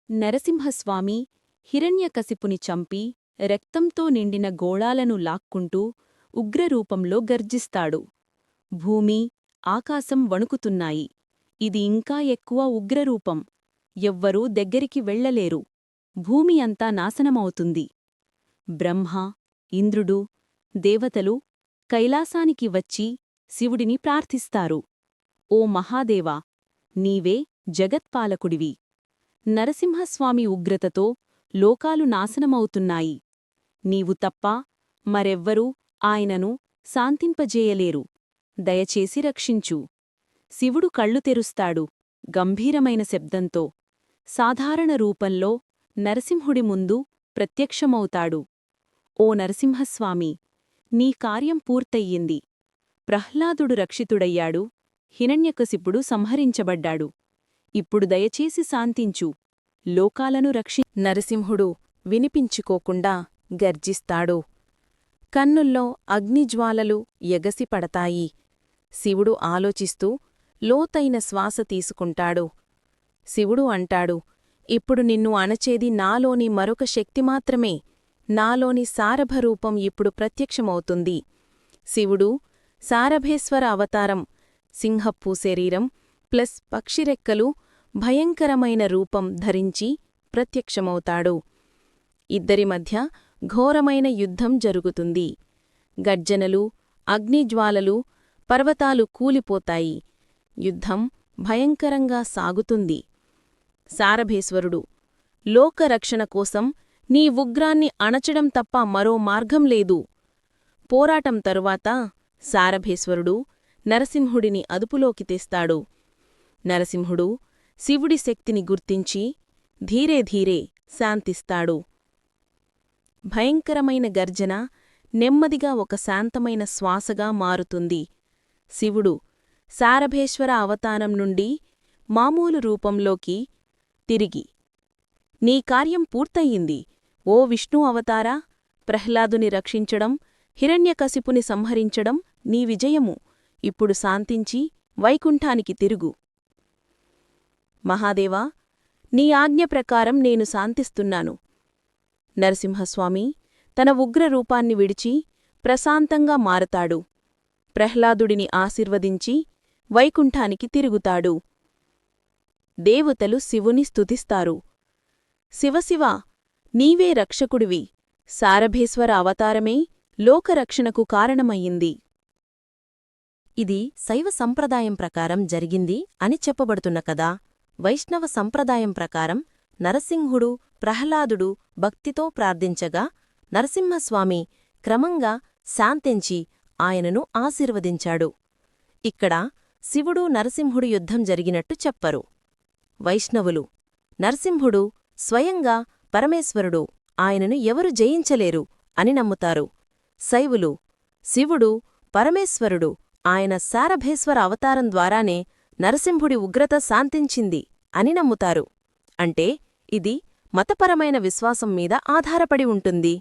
నరసింహస్వామి హిరణ్యకశిపుని చంపి రక్తంతో నిండిన గోళాలను లాక్కుంటూ ఉగ్రరూపంలో గర్జిస్తాడు. భూమి, ఆకాశం వణుకుతున్నాయి. ఇది ఇంకా ఎక్కువ ఉగ్రరూపం. ఎవ్వరూ దగ్గరికి వెళ్లలేరు. భూమి అంతా నాశనమవుతుంది. బ్రహ్మ, ఇంద్రుడు, దేవతలు కైలాసానికి వచ్చి శివుడిని ప్రార్థిస్తారు. ఓ మహాదేవా! నీవే జగత్పాలకుడివి. నరసింహస్వామి ఉగ్రతతో లోకాలు నాశనమవుతున్నాయి. నీవు తప్ప మరెవ్వరూ ఆయనను శాంతింపజేయలేరు. దయచేసి రక్షించు. శివుడు కళ్ళు తెరుస్తాడు గంభీరమైన శబ్దంతో. సాధారణ రూపంలో నరసింహుడి ముందు ప్రత్యక్షమవుతాడు. ఓ నరసింహస్వామి! నీ కార్యం పూర్తయ్యింది. ప్రహ్లాదుడు రక్షితుడయ్యాడు. హిరణ్యకశిపుడు సంహరించబడ్డాడు. ఇప్పుడు దయచేసి శాంతించు. లోకాలను నరసింహుడు వినిపించుకోకుండా గర్జిస్తాడు. కన్నుల్లో అగ్నిజ్వాలలు ఎగసిపడతాయి. శివుడు ఆలోచిస్తూ లోతైన శ్వాస తీసుకుంటాడు. శివుడు అంటాడు, ఇప్పుడు నిన్ను అణచేది నాలోని మరొక శక్తి మాత్రమే. నాలోని సారభరూపం ఇప్పుడు ప్రత్యక్షమవుతుంది. శివుడు సారభేశ్వర అవతారం, సింహప్పూ శరీరం ప్లస్ పక్షిరెక్కలు, భయంకరమైన రూపం ధరించి ప్రత్యక్షమవుతాడు. ఇద్దరి మధ్య ఘోరమైన యుద్ధం జరుగుతుంది. గర్జనలు, అగ్నిజ్వాలలు, పర్వతాలు కూలిపోతాయి. యుద్ధం భయంకరంగా సాగుతుంది. సారభేశ్వరుడు, లోకరక్షణ కోసం నీ ఉగ్రాన్ని అణచడం తప్ప మరో మార్గం లేదు. పోరాటం తరువాత సారభేశ్వరుడు నరసింహుడిని అదుపులోకి తెస్తాడు. నరసింహుడు శివుడి శక్తిని గుర్తించి ధీరే ధీరే శాంతిస్తాడు. భయంకరమైన గర్జన నెమ్మదిగా ఒక శాంతమైన శ్వాసగా మారుతుంది. శివుడు సారభేశ్వర అవతారం నుండి మామూలు రూపంలోకి తిరిగి, నీ కార్యం పూర్తయింది. ఓ విష్ణు అవతారా! ప్రహ్లాదుని రక్షించడం, హిరణ్యకశిపుని సంహరించడం నీ విజయము. ఇప్పుడు శాంతించి వైకుంఠానికి తిరుగు. మహాదేవా! నీ ఆజ్ఞ ప్రకారం నేను శాంతిస్తున్నాను. నరసింహస్వామి తన ఉగ్రరూపాన్ని విడిచి ప్రశాంతంగా మారతాడు. ప్రహ్లాదుడిని ఆశీర్వదించి వైకుంఠానికి తిరుగుతాడు. దేవతలు శివుని స్తుతిస్తారు. శివశివ! నీవే రక్షకుడివి. సారభేశ్వర అవతారమే లోకరక్షణకు కారణమయ్యింది. ఇది శైవ సంప్రదాయం ప్రకారం జరిగింది అని చెప్పబడుతున్న కదా. వైష్ణవ సంప్రదాయం ప్రకారం నరసింహుడు, ప్రహ్లాదుడు భక్తితో ప్రార్థించగా నరసింహస్వామి క్రమంగా శాంతించి ఆయనను ఆశీర్వదించాడు. ఇక్కడ శివుడు నరసింహుడు యుద్ధం జరిగినట్టు చెప్పరు. వైష్ణవులు నరసింహుడు స్వయంగా పరమేశ్వరుడు, ఆయనను ఎవరు జయించలేరు అని నమ్ముతారు. శైవులు శివుడు పరమేశ్వరుడు, ఆయన సారభేశ్వర అవతారం ద్వారానే నరసింహుడి ఉగ్రత శాంతించింది అని నమ్ముతారు. అంటే ఇది మతపరమైన విశ్వాసం మీద ఆధారపడి ఉంటుంది.